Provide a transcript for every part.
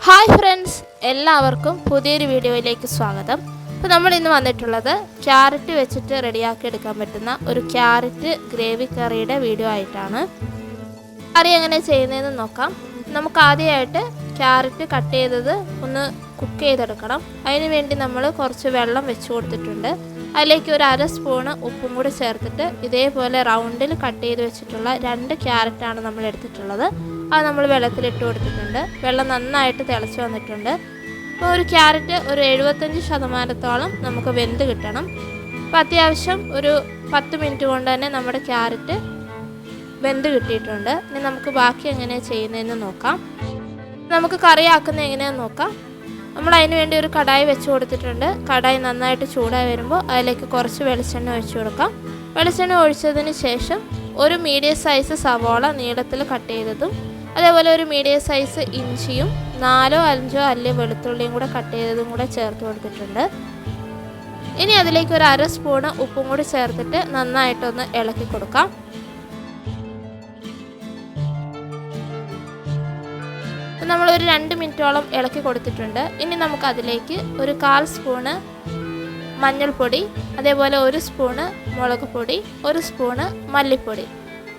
Hi friends, എല്ലാവർക്കും പുതിയൊരു വീഡിയോയിലേക്ക് സ്വാഗതം. അപ്പോൾ നമ്മൾ ഇന്ന് വന്നിട്ടുള്ളത് ക്യാരറ്റ് വെച്ചിട്ട് റെഡിയാക്കി എടുക്കാൻ പറ്റുന്ന ഒരു ക്യാരറ്റ് ഗ്രേവി കറിയുടെ വീഡിയോ ആയിട്ടാണ്. കറി എങ്ങനെ ചെയ്യുന്നതെന്ന് നോക്കാം. നമുക്ക് ആദ്യമായിട്ട് ക്യാരറ്റ് കട്ട് ചെയ്തത് ഒന്ന് കുക്ക് ചെയ്തെടുക്കണം. അതിന് വേണ്ടി നമ്മൾ കുറച്ച് വെള്ളം വെച്ച് കൊടുത്തിട്ടുണ്ട്. അതിലേക്ക് ഒരു 1/2 സ്പൂണ് ഉപ്പും കൂടി ചേർത്തിട്ട് ഇതേപോലെ റൗണ്ടിൽ കട്ട് ചെയ്ത് വെച്ചിട്ടുള്ള 2 ക്യാരറ്റാണ് നമ്മൾ എടുത്തിട്ടുള്ളത്. അത് നമ്മൾ വെള്ളത്തിലിട്ട് കൊടുത്തിട്ടുണ്ട്. വെള്ളം നന്നായിട്ട് തിളച്ച് വന്നിട്ടുണ്ട്. അപ്പോൾ ഒരു ക്യാരറ്റ് ഒരു 75% നമുക്ക് വെന്ത് കിട്ടണം. അപ്പോൾ അത്യാവശ്യം ഒരു 10 മിനിറ്റ് കൊണ്ട് തന്നെ നമ്മുടെ ക്യാരറ്റ് വെന്ത് കിട്ടിയിട്ടുണ്ട്. ഇനി നമുക്ക് ബാക്കി എങ്ങനെയാണ് ചെയ്യുന്നതെന്ന് നോക്കാം. നമുക്ക് കറിയാക്കുന്നത് എങ്ങനെയാണെന്ന് നോക്കാം. നമ്മൾ അതിന് വേണ്ടി ഒരു കടായി വെച്ച് കൊടുത്തിട്ടുണ്ട്. കടായി നന്നായിട്ട് ചൂടായി വരുമ്പോൾ അതിലേക്ക് കുറച്ച് വെളിച്ചെണ്ണ ഒഴിച്ച് കൊടുക്കാം. വെളിച്ചെണ്ണ ഒഴിച്ചതിന് ശേഷം ഒരു മീഡിയം സൈസ് സവാള നീളത്തിൽ കട്ട് ചെയ്തതും അതേപോലെ ഒരു മീഡിയം സൈസ് ഇഞ്ചിയും 4-5 അല്ലി വെളുത്തുള്ളിയും കൂടെ കട്ട് ചെയ്തതും കൂടെ ചേർത്ത് കൊടുത്തിട്ടുണ്ട്. ഇനി അതിലേക്ക് ഒരു 1/2 സ്പൂണ് ഉപ്പും കൂടി ചേർത്തിട്ട് നന്നായിട്ടൊന്ന് ഇളക്കി കൊടുക്കാം. നമ്മളൊരു 2 മിനിറ്റോളം ഇളക്കി കൊടുത്തിട്ടുണ്ട്. ഇനി നമുക്ക് അതിലേക്ക് ഒരു 1/4 സ്പൂണ് മഞ്ഞൾപ്പൊടി, അതേപോലെ 1 സ്പൂണ് മുളക് പൊടി, 1 സ്പൂണ് മല്ലിപ്പൊടി,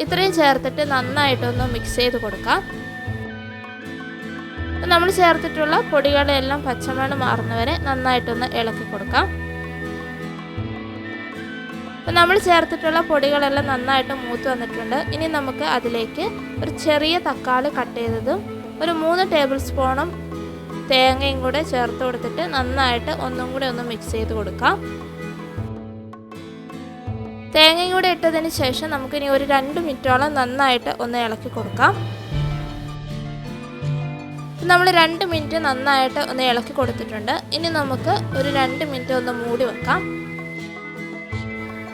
ഇത്രയും ചേർത്തിട്ട് നന്നായിട്ടൊന്ന് മിക്സ് ചെയ്ത് കൊടുക്കാം. നമ്മൾ ചേർത്തിട്ടുള്ള പൊടികളെല്ലാം പച്ചമണം മാറുന്നവരെ നന്നായിട്ടൊന്ന് ഇളക്കി കൊടുക്കാം. അപ്പം നമ്മൾ ചേർത്തിട്ടുള്ള പൊടികളെല്ലാം നന്നായിട്ട് മൂത്ത് വന്നിട്ടുണ്ട്. ഇനി നമുക്ക് അതിലേക്ക് ഒരു ചെറിയ തക്കാളി കട്ട് ചെയ്തതും ഒരു 3 ടേബിൾ സ്പൂണും തേങ്ങയും കൂടെ ചേർത്ത് കൊടുത്തിട്ട് നന്നായിട്ട് ഒന്നും കൂടെ ഒന്ന് മിക്സ് ചെയ്ത് കൊടുക്കാം. തേങ്ങയും കൂടെ ഇട്ടതിന് ശേഷം നമുക്കിനി ഒരു 2 മിനിറ്റോളം നന്നായിട്ട് ഒന്ന് ഇളക്കി കൊടുക്കാം. നമ്മൾ 2 മിനിറ്റ് നന്നായിട്ട് ഒന്ന് ഇളക്കി കൊടുത്തിട്ടുണ്ട്. ഇനി നമുക്ക് ഒരു 2 മിനിറ്റ് ഒന്ന് മൂടി വെക്കാം.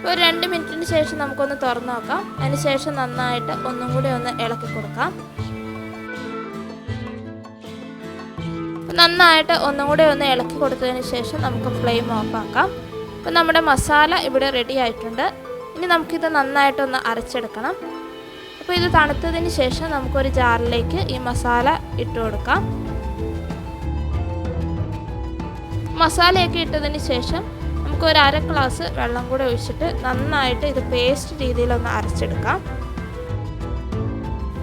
ഒരു 2 മിനിറ്റിന് ശേഷം നമുക്കൊന്ന് തുറന്ന് നോക്കാം. അതിന് ശേഷം നന്നായിട്ട് ഒന്നും കൂടി ഒന്ന് ഇളക്കി കൊടുക്കാം. നന്നായിട്ട് ഒന്നും കൂടി ഒന്ന് ഇളക്കി കൊടുത്തതിന് ശേഷം നമുക്ക് ഫ്ലെയിം ഓഫ് ആക്കാം. അപ്പോൾ നമ്മുടെ മസാല ഇവിടെ റെഡി ആയിട്ടുണ്ട്. ഇനി നമുക്കിത് നന്നായിട്ടൊന്ന് അരച്ചെടുക്കണം. അപ്പോൾ ഇത് തണുത്തതിന് ശേഷം നമുക്കൊരു ജാറിലേക്ക് ഈ മസാല ഇട്ട് കൊടുക്കാം. മസാലയൊക്കെ ഇട്ടതിന് ശേഷം നമുക്കൊരു 1/2 ഗ്ലാസ് വെള്ളം കൂടെ ഒഴിച്ചിട്ട് നന്നായിട്ട് ഇത് പേസ്റ്റ് രീതിയിലൊന്ന് അരച്ചെടുക്കാം.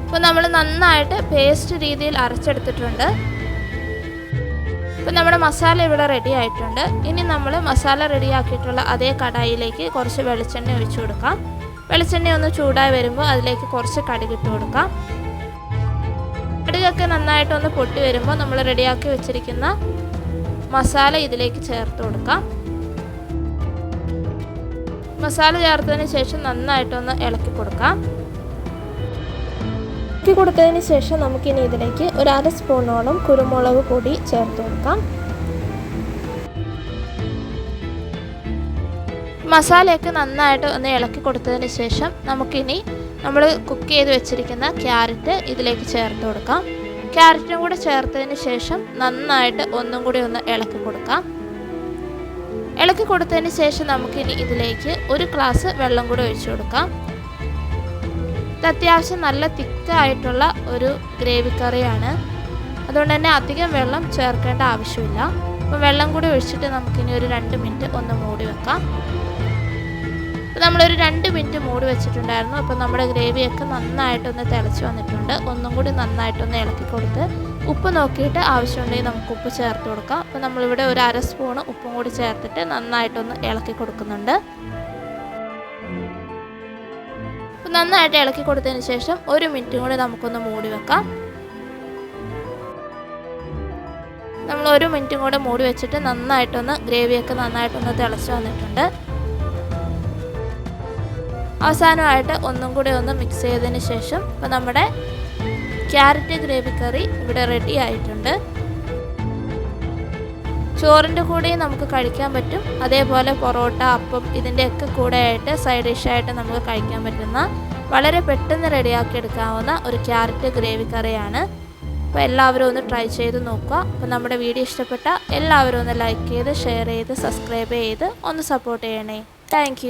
അപ്പോൾ നമ്മൾ നന്നായിട്ട് പേസ്റ്റ് രീതിയിൽ അരച്ചെടുത്തിട്ടുണ്ട്. അപ്പോൾ നമ്മുടെ മസാല ഇവിടെ റെഡി ആയിട്ടുണ്ട്. ഇനി നമ്മൾ മസാല റെഡിയാക്കിയിട്ടുള്ള അതേ കടായിലേക്ക് കുറച്ച് വെളിച്ചെണ്ണ ഒഴിച്ചു കൊടുക്കാം. വെളിച്ചെണ്ണ ഒന്ന് ചൂടായി വരുമ്പോൾ അതിലേക്ക് കുറച്ച് കടുക് ഇട്ട് കൊടുക്കാം. കടുകൊക്കെ നന്നായിട്ടൊന്ന് പൊട്ടി വരുമ്പോൾ നമ്മൾ റെഡിയാക്കി വെച്ചിരിക്കുന്ന മസാല ഇതിലേക്ക് ചേർത്ത് കൊടുക്കാം. മസാല ചേർത്തതിന് ശേഷം നന്നായിട്ടൊന്ന് ഇളക്കി കൊടുക്കാം. ഇളക്കി കൊടുത്തതിന് ശേഷം നമുക്കിനി ഇതിലേക്ക് ഒരു 1/2 സ്പൂണോളം കുരുമുളക് പൊടി ചേർത്ത് കൊടുക്കാം. മസാലയൊക്കെ നന്നായിട്ട് ഒന്ന് ഇളക്കി കൊടുത്തതിന് ശേഷം നമുക്കിനി നമ്മൾ കുക്ക് ചെയ്ത് വെച്ചിരിക്കുന്ന ക്യാരറ്റ് ഇതിലേക്ക് ചേർത്ത് കൊടുക്കാം. ക്യാരറ്റും കൂടെ ചേർത്തതിന് ശേഷം നന്നായിട്ട് ഒന്നും കൂടി ഒന്ന് ഇളക്കി കൊടുക്കാം. ഇളക്കി കൊടുത്തതിന് ശേഷം നമുക്കിനി ഇതിലേക്ക് ഒരു ഗ്ലാസ് വെള്ളം കൂടി ഒഴിച്ചു കൊടുക്കാം. ഇത് അത്യാവശ്യം നല്ല തിക്കായിട്ടുള്ള ഒരു ഗ്രേവി കറിയാണ്. അതുകൊണ്ട് തന്നെ അധികം വെള്ളം ചേർക്കേണ്ട ആവശ്യമില്ല. അപ്പോൾ വെള്ളം കൂടി ഒഴിച്ചിട്ട് നമുക്കിനി ഒരു 2 മിനിറ്റ് ഒന്ന് മൂടി വെക്കാം. അപ്പോൾ നമ്മളൊരു 2 മിനിറ്റ് മൂടി വെച്ചിട്ടുണ്ടായിരുന്നു. അപ്പോൾ നമ്മുടെ ഗ്രേവിയൊക്കെ നന്നായിട്ടൊന്ന് തിളച്ച് വന്നിട്ടുണ്ട്. ഒന്നും കൂടി നന്നായിട്ടൊന്ന് ഇളക്കി കൊടുത്ത് ഉപ്പ് നോക്കിയിട്ട് ആവശ്യമുണ്ടെങ്കിൽ നമുക്ക് ഉപ്പ് ചേർത്ത് കൊടുക്കാം. അപ്പോൾ നമ്മളിവിടെ ഒരു 1/2 സ്പൂണ് ഉപ്പും കൂടി ചേർത്തിട്ട് നന്നായിട്ടൊന്ന് ഇളക്കി കൊടുക്കുന്നുണ്ട്. നന്നായിട്ട് ഇളക്കി കൊടുത്തതിന് ശേഷം 1 മിനിറ്റും കൂടി നമുക്കൊന്ന് മൂടി വെക്കാം. നമ്മൾ 1 മിനിറ്റും കൂടെ മൂടി വെച്ചിട്ട് നന്നായിട്ടൊന്ന് ഗ്രേവിയൊക്കെ നന്നായിട്ടൊന്ന് തിളച്ച് വന്നിട്ടുണ്ട്. അവസാനമായിട്ട് ഒന്നും കൂടി ഒന്ന് മിക്സ് ചെയ്തതിന് ശേഷം ഇപ്പോൾ നമ്മുടെ ക്യാരറ്റ് ഗ്രേവി കറി ഇവിടെ റെഡി ആയിട്ടുണ്ട്. ചോറിൻ്റെ കൂടെയും നമുക്ക് കഴിക്കാൻ പറ്റും. അതേപോലെ പൊറോട്ട, അപ്പം ഇതിൻ്റെയൊക്കെ കൂടെ ആയിട്ട് സൈഡ് ഡിഷായിട്ട് നമുക്ക് കഴിക്കാൻ പറ്റുന്ന വളരെ പെട്ടെന്ന് റെഡിയാക്കി എടുക്കാവുന്ന ഒരു ക്യാരറ്റ് ഗ്രേവി കറിയാണ്. അപ്പോൾ എല്ലാവരും ഒന്ന് ട്രൈ ചെയ്ത് നോക്കുക. അപ്പോൾ നമ്മുടെ വീഡിയോ ഇഷ്ടപ്പെട്ട എല്ലാവരും ഒന്ന് ലൈക്ക് ചെയ്ത് ഷെയർ ചെയ്ത് സബ്സ്ക്രൈബ് ചെയ്ത് ഒന്ന് സപ്പോർട്ട് ചെയ്യണേ. താങ്ക്